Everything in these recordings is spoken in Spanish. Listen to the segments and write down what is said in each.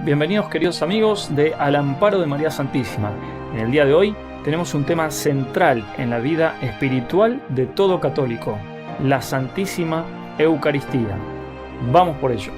Bienvenidos queridos amigos de Al Amparo de María Santísima. En el día de hoy tenemos un tema central en la vida espiritual de todo católico, la Santísima Eucaristía. Vamos por ello.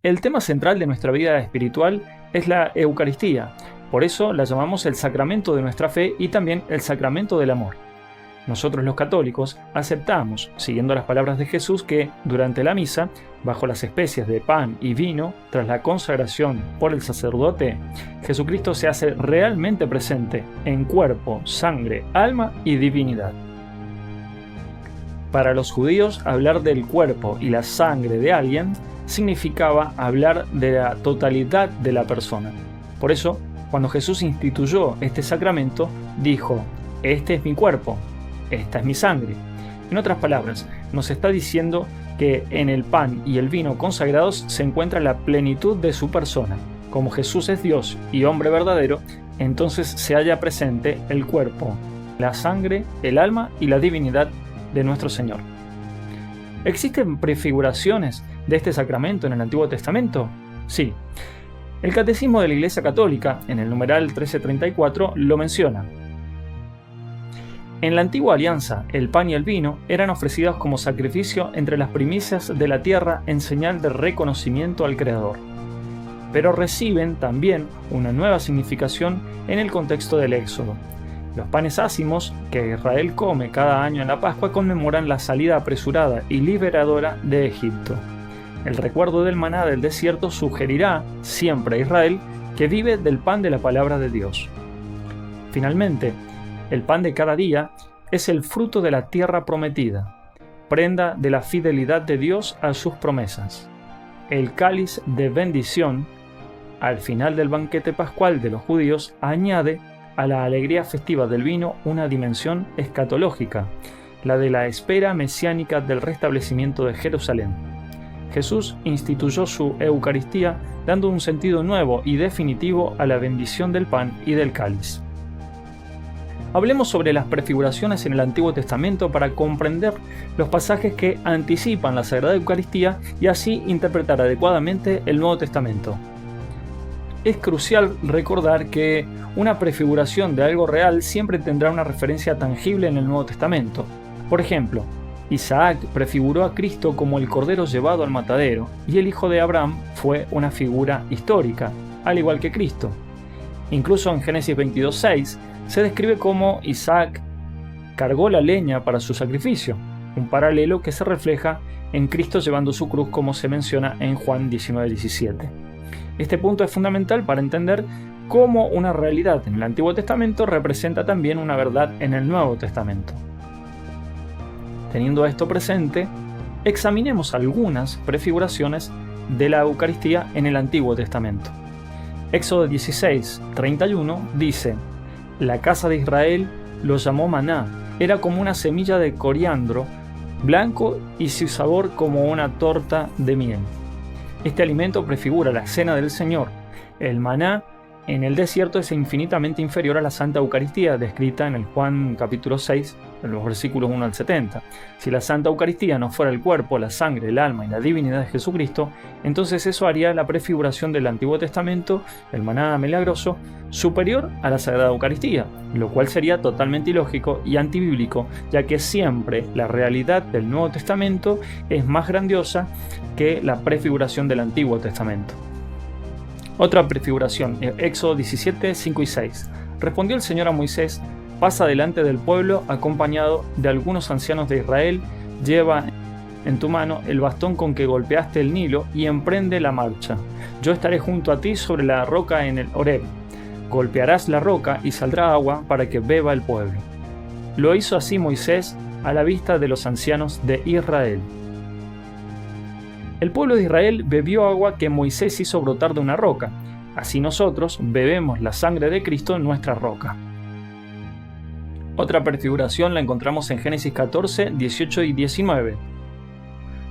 El tema central de nuestra vida espiritual es la Eucaristía, por eso la llamamos el sacramento de nuestra fe y también el sacramento del amor. Nosotros los católicos aceptamos, siguiendo las palabras de Jesús, que durante la misa, bajo las especies de pan y vino, tras la consagración por el sacerdote, Jesucristo se hace realmente presente en cuerpo, sangre, alma y divinidad. Para los judíos, hablar del cuerpo y la sangre de alguien significaba hablar de la totalidad de la persona. Por eso, cuando Jesús instituyó este sacramento, dijo: "Este es mi cuerpo, esta es mi sangre". En otras palabras, nos está diciendo que en el pan y el vino consagrados se encuentra la plenitud de su persona. Como Jesús es Dios y hombre verdadero, entonces se halla presente el cuerpo, la sangre, el alma y la divinidad de nuestro Señor. ¿Existen prefiguraciones de este sacramento en el Antiguo Testamento? Sí. El Catecismo de la Iglesia Católica, en el numeral 1334, lo menciona. En la antigua alianza, el pan y el vino eran ofrecidos como sacrificio entre las primicias de la tierra en señal de reconocimiento al Creador. Pero reciben también una nueva significación en el contexto del Éxodo. Los panes ácimos que Israel come cada año en la Pascua conmemoran la salida apresurada y liberadora de Egipto. El recuerdo del maná del desierto sugerirá siempre a Israel que vive del pan de la palabra de Dios. Finalmente, el pan de cada día es el fruto de la tierra prometida, prenda de la fidelidad de Dios a sus promesas. El cáliz de bendición, al final del banquete pascual de los judíos, añade a la alegría festiva del vino una dimensión escatológica, la de la espera mesiánica del restablecimiento de Jerusalén. Jesús instituyó su Eucaristía dando un sentido nuevo y definitivo a la bendición del pan y del cáliz. Hablemos sobre las prefiguraciones en el Antiguo Testamento para comprender los pasajes que anticipan la Sagrada Eucaristía y así interpretar adecuadamente el Nuevo Testamento. Es crucial recordar que una prefiguración de algo real siempre tendrá una referencia tangible en el Nuevo Testamento. Por ejemplo, Isaac prefiguró a Cristo como el cordero llevado al matadero, y el hijo de Abraham fue una figura histórica, al igual que Cristo. Incluso en Génesis 22:6 se describe cómo Isaac cargó la leña para su sacrificio, un paralelo que se refleja en Cristo llevando su cruz, como se menciona en Juan 19:17. Este punto es fundamental para entender cómo una realidad en el Antiguo Testamento representa también una verdad en el Nuevo Testamento. Teniendo esto presente, examinemos algunas prefiguraciones de la Eucaristía en el Antiguo Testamento. Éxodo 16:31 dice: "La casa de Israel lo llamó maná, era como una semilla de coriandro, blanco y su sabor como una torta de miel". Este alimento prefigura la cena del Señor. El maná en el desierto es infinitamente inferior a la Santa Eucaristía, descrita en el Juan capítulo 6, en los versículos 1 al 70. Si la Santa Eucaristía no fuera el cuerpo, la sangre, el alma y la divinidad de Jesucristo, entonces eso haría la prefiguración del Antiguo Testamento, el maná milagroso, superior a la Sagrada Eucaristía, lo cual sería totalmente ilógico y antibíblico, ya que siempre la realidad del Nuevo Testamento es más grandiosa que la prefiguración del Antiguo Testamento. Otra prefiguración, Éxodo 17, 5 y 6. Respondió el Señor a Moisés: pasa delante del pueblo acompañado de algunos ancianos de Israel, lleva en tu mano el bastón con que golpeaste el Nilo y emprende la marcha. Yo estaré junto a ti sobre la roca en el Horeb. Golpearás la roca y saldrá agua para que beba el pueblo. Lo hizo así Moisés a la vista de los ancianos de Israel. El pueblo de Israel bebió agua que Moisés hizo brotar de una roca. Así nosotros bebemos la sangre de Cristo en nuestra roca. Otra prefiguración la encontramos en Génesis 14, 18 y 19.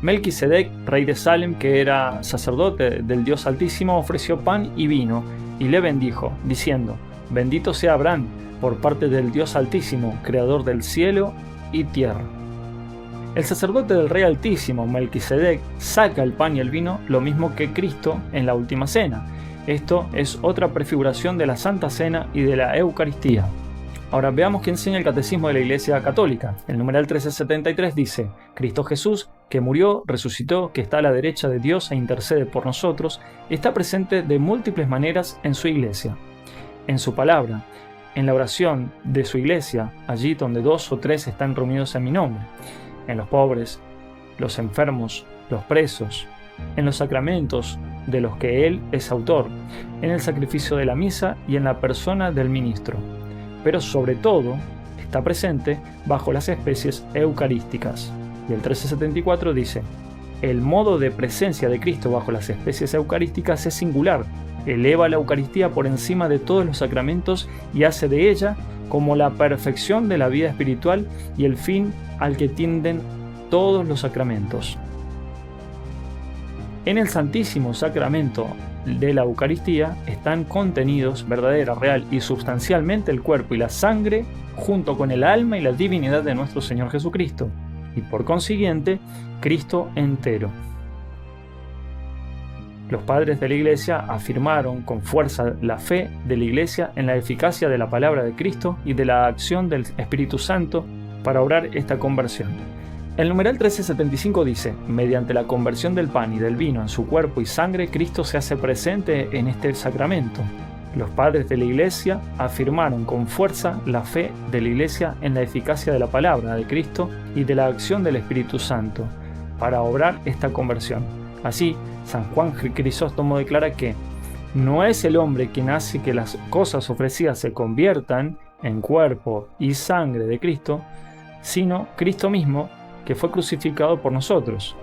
Melquisedec, rey de Salem, que era sacerdote del Dios Altísimo, ofreció pan y vino y le bendijo, diciendo: bendito sea Abraham por parte del Dios Altísimo, creador del cielo y tierra. El sacerdote del Rey Altísimo, Melquisedec, saca el pan y el vino, lo mismo que Cristo en la última cena. Esto es otra prefiguración de la Santa Cena y de la Eucaristía. Ahora veamos qué enseña el Catecismo de la Iglesia Católica. El numeral 1373 dice: Cristo Jesús, que murió, resucitó, que está a la derecha de Dios e intercede por nosotros, está presente de múltiples maneras en su Iglesia. En su palabra, en la oración de su Iglesia, allí donde 2 o 3 están reunidos en mi nombre, en los pobres, los enfermos, los presos, en los sacramentos de los que Él es autor, en el sacrificio de la misa y en la persona del ministro. Pero sobre todo está presente bajo las especies eucarísticas. Y el 1374 dice: el modo de presencia de Cristo bajo las especies eucarísticas es singular, eleva la Eucaristía por encima de todos los sacramentos y hace de ella como la perfección de la vida espiritual y el fin al que tienden todos los sacramentos. En el Santísimo Sacramento de la Eucaristía están contenidos verdadera, real y sustancialmente el cuerpo y la sangre, junto con el alma y la divinidad de nuestro Señor Jesucristo, y por consiguiente, Cristo entero. Los padres de la Iglesia afirmaron con fuerza la fe de la Iglesia en la eficacia de la palabra de Cristo y de la acción del Espíritu Santo para obrar esta conversión. El numeral 1375 dice: mediante la conversión del pan y del vino en su cuerpo y sangre, Cristo se hace presente en este sacramento. Los padres de la Iglesia afirmaron con fuerza la fe de la Iglesia en la eficacia de la palabra de Cristo y de la acción del Espíritu Santo para obrar esta conversión. Así, San Juan Crisóstomo declara que no es el hombre quien hace que las cosas ofrecidas se conviertan en cuerpo y sangre de Cristo, sino Cristo mismo, que fue crucificado por nosotros.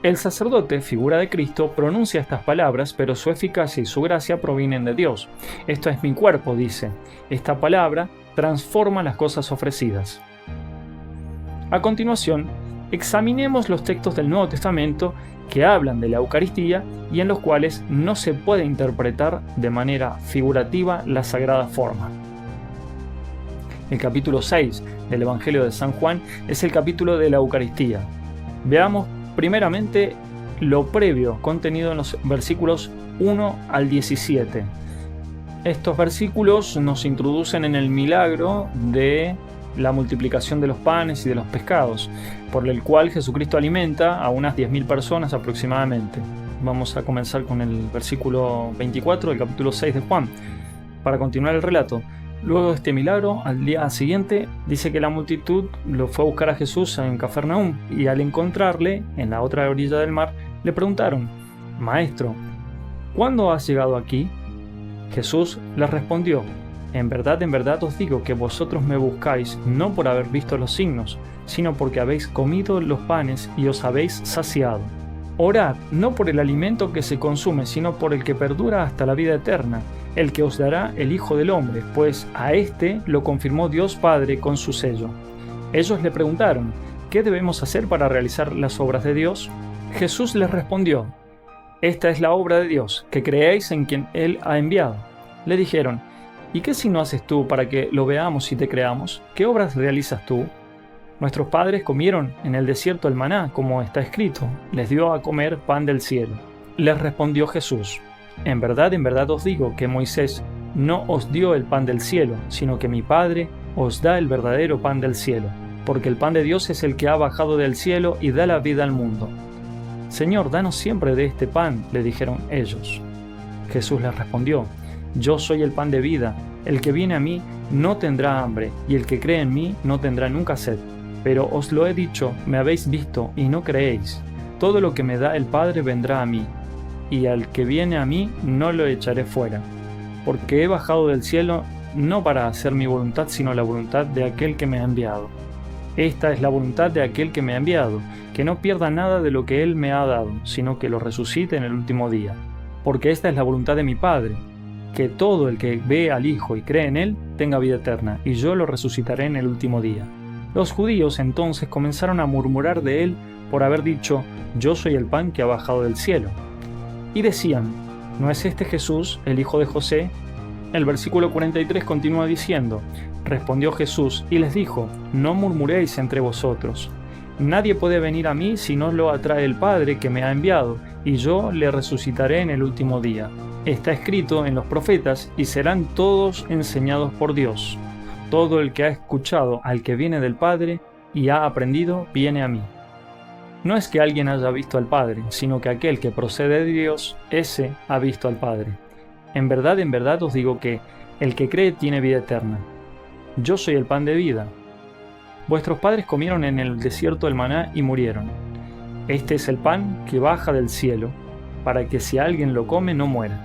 El sacerdote, figura de Cristo, pronuncia estas palabras, pero su eficacia y su gracia provienen de Dios. Esto es mi cuerpo, dice. Esta palabra transforma las cosas ofrecidas. A continuación, examinemos los textos del Nuevo Testamento que hablan de la Eucaristía y en los cuales no se puede interpretar de manera figurativa la sagrada forma. El capítulo 6 del Evangelio de San Juan es el capítulo de la Eucaristía. Veamos primeramente lo previo contenido en los versículos 1 al 17. Estos versículos nos introducen en el milagro de la multiplicación de los panes y de los pescados, por el cual Jesucristo alimenta a unas 10.000 personas aproximadamente. Vamos a comenzar con el versículo 24 del capítulo 6 de Juan, para continuar el relato. Luego de este milagro, al día siguiente, dice que la multitud lo fue a buscar a Jesús en Cafarnaúm, y al encontrarle en la otra orilla del mar, le preguntaron: Maestro, ¿cuándo has llegado aquí? Jesús les respondió: en verdad os digo que vosotros me buscáis no por haber visto los signos, sino porque habéis comido los panes y os habéis saciado. Orad no por el alimento que se consume, sino por el que perdura hasta la vida eterna, el que os dará el Hijo del Hombre, pues a éste lo confirmó Dios Padre con su sello. Ellos le preguntaron: ¿qué debemos hacer para realizar las obras de Dios? Jesús les respondió: esta es la obra de Dios, que creáis en quien Él ha enviado. Le dijeron: ¿y qué signo haces tú para que lo veamos y te creamos? ¿Qué obras realizas tú? Nuestros padres comieron en el desierto el maná, como está escrito, les dio a comer pan del cielo. Les respondió Jesús: en verdad os digo que Moisés no os dio el pan del cielo, sino que mi Padre os da el verdadero pan del cielo, porque el pan de Dios es el que ha bajado del cielo y da la vida al mundo. Señor, danos siempre de este pan, le dijeron ellos. Jesús les respondió: yo soy el pan de vida, El que viene a mí no tendrá hambre, y el que cree en mí no tendrá nunca sed. Pero os lo he dicho, me habéis visto, y no creéis. Todo lo que me da el Padre vendrá a mí, y al que viene a mí no lo echaré fuera. Porque he bajado del cielo no para hacer mi voluntad, sino la voluntad de aquel que me ha enviado. Esta es la voluntad de aquel que me ha enviado, que no pierda nada de lo que él me ha dado, sino que lo resucite en el último día. Porque esta es la voluntad de mi Padre, que todo el que ve al Hijo y cree en él tenga vida eterna, y yo lo resucitaré en el último día. Los judíos entonces comenzaron a murmurar de él por haber dicho, yo soy el pan que ha bajado del cielo. Y decían, ¿no es este Jesús, el hijo de José? El versículo 43 continúa diciendo, respondió Jesús y les dijo, no murmuréis entre vosotros. Nadie puede venir a mí si no lo atrae el Padre que me ha enviado, y yo le resucitaré en el último día. Está escrito en los profetas, y serán todos enseñados por Dios. Todo el que ha escuchado al que viene del Padre y ha aprendido, viene a mí. No es que alguien haya visto al Padre, sino que aquel que procede de Dios, ese ha visto al Padre. En verdad os digo que el que cree tiene vida eterna. Yo soy el pan de vida. Vuestros padres comieron en el desierto el maná y murieron. Este es el pan que baja del cielo, para que si alguien lo come no muera.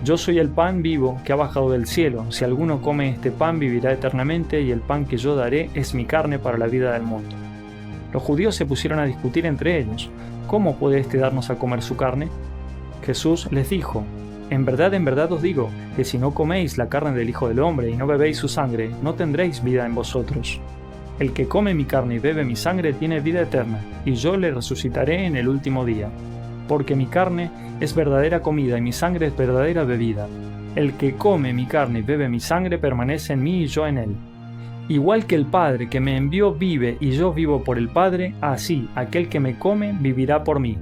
Yo soy el pan vivo que ha bajado del cielo. Si alguno come este pan vivirá eternamente, y el pan que yo daré es mi carne para la vida del mundo. Los judíos se pusieron a discutir entre ellos, ¿cómo puede éste darnos a comer su carne? Jesús les dijo, en verdad os digo, que si no coméis la carne del Hijo del Hombre y no bebéis su sangre, no tendréis vida en vosotros. El que come mi carne y bebe mi sangre tiene vida eterna, y yo le resucitaré en el último día. Porque mi carne es verdadera comida y mi sangre es verdadera bebida. El que come mi carne y bebe mi sangre permanece en mí y yo en él. Igual que el Padre que me envió vive y yo vivo por el Padre, así aquel que me come vivirá por mí.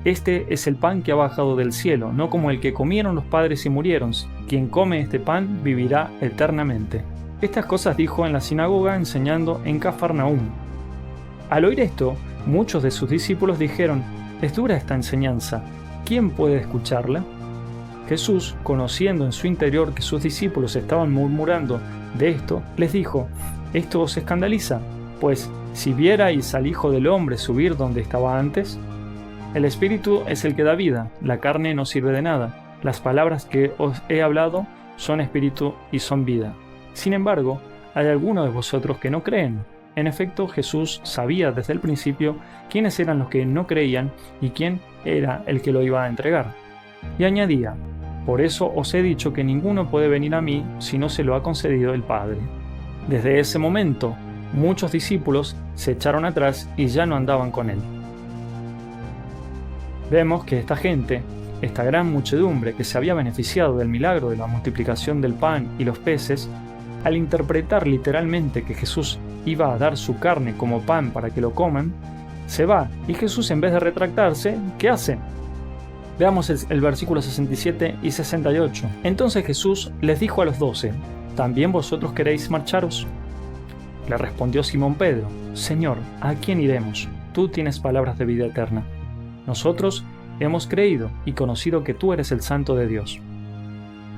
Este es el pan que ha bajado del cielo, no como el que comieron los padres y murieron. Quien come este pan vivirá eternamente. Estas cosas dijo en la sinagoga enseñando en Cafarnaúm. Al oír esto, muchos de sus discípulos dijeron, es dura esta enseñanza, ¿quién puede escucharla? Jesús, conociendo en su interior que sus discípulos estaban murmurando de esto, les dijo, ¿esto os escandaliza? Pues, si vierais al Hijo del Hombre subir donde estaba antes, el Espíritu es el que da vida, la carne no sirve de nada. Las palabras que os he hablado son espíritu y son vida. Sin embargo, hay algunos de vosotros que no creen. En efecto, Jesús sabía desde el principio quiénes eran los que no creían y quién era el que lo iba a entregar. Y añadía, por eso os he dicho que ninguno puede venir a mí si no se lo ha concedido el Padre. Desde ese momento, muchos discípulos se echaron atrás y ya no andaban con él. Vemos que esta gente, esta gran muchedumbre que se había beneficiado del milagro de la multiplicación del pan y los peces, al interpretar literalmente que Jesús iba a dar su carne como pan para que lo coman, se va, y Jesús, en vez de retractarse, ¿qué hace? Veamos el versículo 67 y 68. Entonces Jesús les dijo a los 12, ¿también vosotros queréis marcharos? Le respondió Simón Pedro, Señor, ¿a quién iremos? Tú tienes palabras de vida eterna. Nosotros hemos creído y conocido que tú eres el Santo de Dios.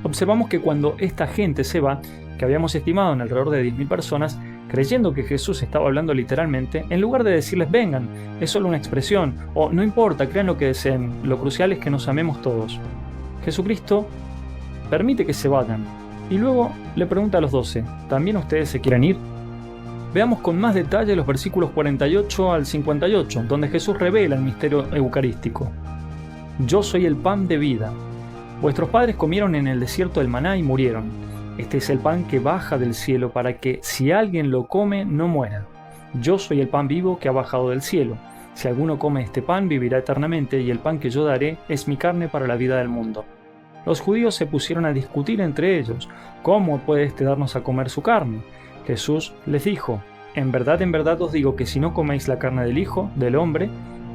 Observamos que cuando esta gente se va, que habíamos estimado en alrededor de 10.000 personas, creyendo que Jesús estaba hablando literalmente, en lugar de decirles vengan, es solo una expresión, o no importa, crean lo que deseen, lo crucial es que nos amemos todos. Jesucristo permite que se vayan, y luego le pregunta a los 12, ¿también ustedes se quieren ir? Veamos con más detalle los versículos 48 al 58, donde Jesús revela el misterio eucarístico. Yo soy el pan de vida. Vuestros padres comieron en el desierto el maná y murieron. Este es el pan que baja del cielo para que, si alguien lo come, no muera. Yo soy el pan vivo que ha bajado del cielo. Si alguno come este pan, vivirá eternamente, y el pan que yo daré es mi carne para la vida del mundo. Los judíos se pusieron a discutir entre ellos, ¿cómo puede éste darnos a comer su carne? Jesús les dijo, en verdad os digo que si no coméis la carne del Hijo, del Hombre,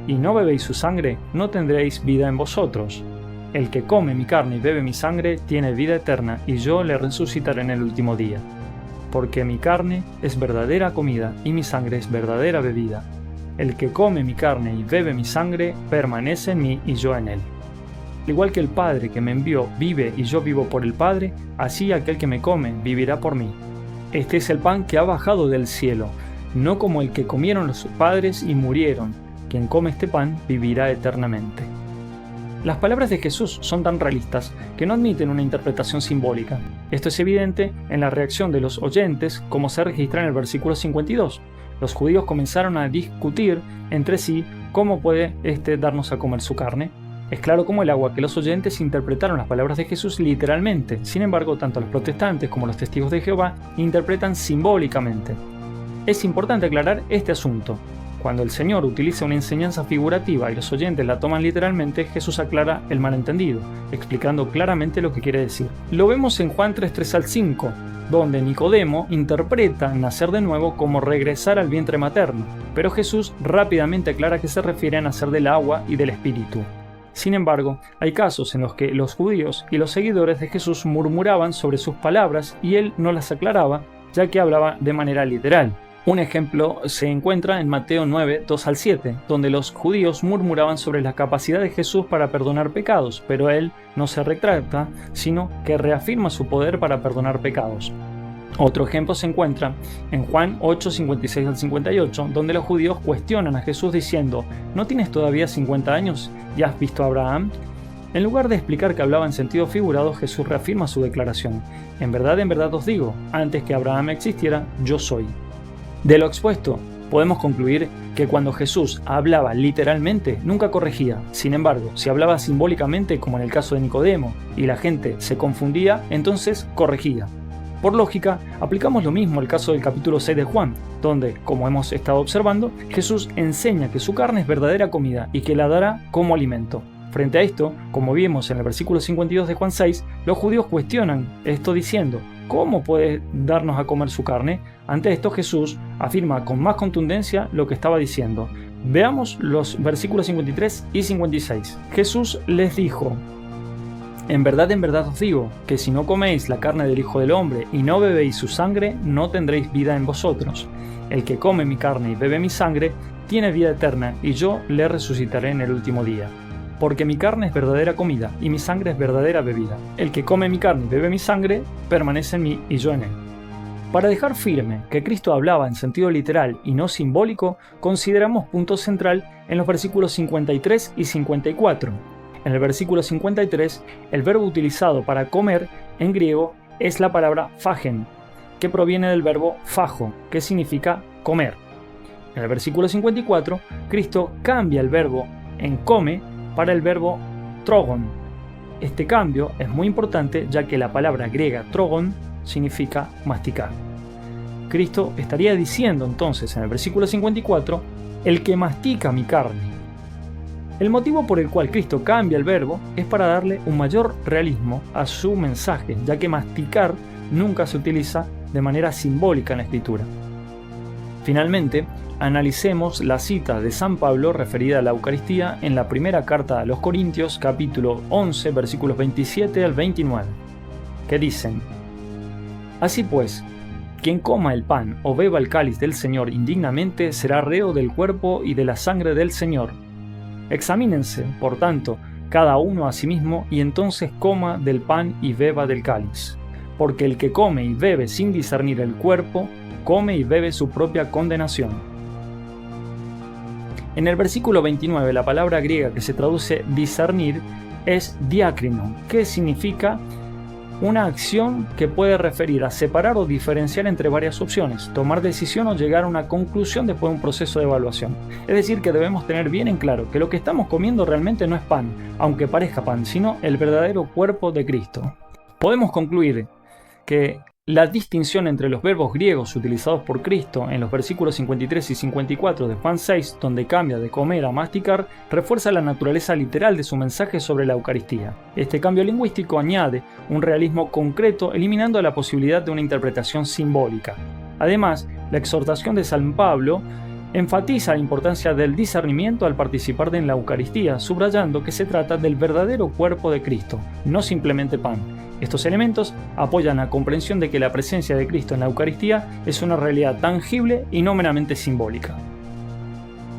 y no bebéis su sangre, no tendréis vida en vosotros. El que come mi carne y bebe mi sangre tiene vida eterna, y yo le resucitaré en el último día. Porque mi carne es verdadera comida, y mi sangre es verdadera bebida. El que come mi carne y bebe mi sangre permanece en mí y yo en él. Al igual que el Padre que me envió vive y yo vivo por el Padre, así aquel que me come vivirá por mí. Este es el pan que ha bajado del cielo, no como el que comieron los padres y murieron. Quien come este pan vivirá eternamente. Las palabras de Jesús son tan realistas que no admiten una interpretación simbólica. Esto es evidente en la reacción de los oyentes, como se registra en el versículo 52. Los judíos comenzaron a discutir entre sí cómo puede darnos a comer su carne. Es claro como el agua que los oyentes interpretaron las palabras de Jesús literalmente. Sin embargo, tanto los protestantes como los testigos de Jehová interpretan simbólicamente. Es importante aclarar este asunto. Cuando el Señor utiliza una enseñanza figurativa y los oyentes la toman literalmente, Jesús aclara el malentendido, explicando claramente lo que quiere decir. Lo vemos en Juan 3:3-5, donde Nicodemo interpreta nacer de nuevo como regresar al vientre materno, pero Jesús rápidamente aclara que se refiere a nacer del agua y del Espíritu. Sin embargo, hay casos en los que los judíos y los seguidores de Jesús murmuraban sobre sus palabras y él no las aclaraba, ya que hablaba de manera literal. Un ejemplo se encuentra en Mateo 9:2-7, donde los judíos murmuraban sobre la capacidad de Jesús para perdonar pecados, pero él no se retracta, sino que reafirma su poder para perdonar pecados. Otro ejemplo se encuentra en Juan 8:56-58, donde los judíos cuestionan a Jesús diciendo: ¿No tienes todavía 50 años y has visto a Abraham? En lugar de explicar que hablaba en sentido figurado, Jesús reafirma su declaración: en verdad os digo, antes que Abraham existiera, yo soy. De lo expuesto, podemos concluir que cuando Jesús hablaba literalmente, nunca corregía. Sin embargo, si hablaba simbólicamente, como en el caso de Nicodemo, y la gente se confundía, entonces corregía. Por lógica, aplicamos lo mismo al caso del capítulo 6 de Juan, donde, como hemos estado observando, Jesús enseña que su carne es verdadera comida y que la dará como alimento. Frente a esto, como vimos en el versículo 52 de Juan 6, los judíos cuestionan esto diciendo: ¿cómo puede darnos a comer su carne? Ante esto Jesús afirma con más contundencia lo que estaba diciendo. Veamos los versículos 53 y 56. Jesús les dijo: en verdad os digo, que si no coméis la carne del Hijo del Hombre y no bebéis su sangre, no tendréis vida en vosotros. El que come mi carne y bebe mi sangre, tiene vida eterna, y yo le resucitaré en el último día. Porque mi carne es verdadera comida, y mi sangre es verdadera bebida. El que come mi carne y bebe mi sangre, permanece en mí y yo en él. Para dejar firme que Cristo hablaba en sentido literal y no simbólico, consideramos punto central en los versículos 53 y 54. En el versículo 53, el verbo utilizado para comer en griego es la palabra phagen, que proviene del verbo phago, que significa comer. En el versículo 54, Cristo cambia el verbo en come para el verbo trogon. Este cambio es muy importante, ya que la palabra griega trogon significa masticar. Cristo estaría diciendo entonces en el versículo 54: el que mastica mi carne. El motivo por el cual Cristo cambia el verbo es para darle un mayor realismo a su mensaje, ya que masticar nunca se utiliza de manera simbólica en la Escritura. Finalmente, analicemos la cita de San Pablo referida a la Eucaristía en la primera carta a los Corintios, capítulo 11, versículos 27 al 29, que dicen: así pues, quien coma el pan o beba el cáliz del Señor indignamente será reo del cuerpo y de la sangre del Señor. Examínense, por tanto, cada uno a sí mismo, y entonces coma del pan y beba del cáliz. Porque el que come y bebe sin discernir el cuerpo, come y bebe su propia condenación. En el versículo 29, la palabra griega que se traduce discernir es diácrino, que significa una acción que puede referir a separar o diferenciar entre varias opciones, tomar decisión o llegar a una conclusión después de un proceso de evaluación. Es decir, que debemos tener bien en claro que lo que estamos comiendo realmente no es pan, aunque parezca pan, sino el verdadero cuerpo de Cristo. Podemos concluir que la distinción entre los verbos griegos utilizados por Cristo en los versículos 53 y 54 de Juan 6, donde cambia de comer a masticar, refuerza la naturaleza literal de su mensaje sobre la Eucaristía. Este cambio lingüístico añade un realismo concreto, eliminando la posibilidad de una interpretación simbólica. Además, la exhortación de San Pablo enfatiza la importancia del discernimiento al participar en la Eucaristía, subrayando que se trata del verdadero cuerpo de Cristo, no simplemente pan. Estos elementos apoyan la comprensión de que la presencia de Cristo en la Eucaristía es una realidad tangible y no meramente simbólica.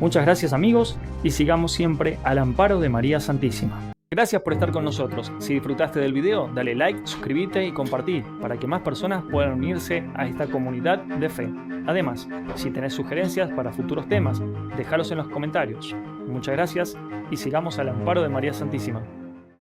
Muchas gracias amigos, y sigamos siempre al amparo de María Santísima. Gracias por estar con nosotros. Si disfrutaste del video, dale like, suscríbete y compartí para que más personas puedan unirse a esta comunidad de fe. Además, si tenés sugerencias para futuros temas, déjalos en los comentarios. Muchas gracias y sigamos al amparo de María Santísima.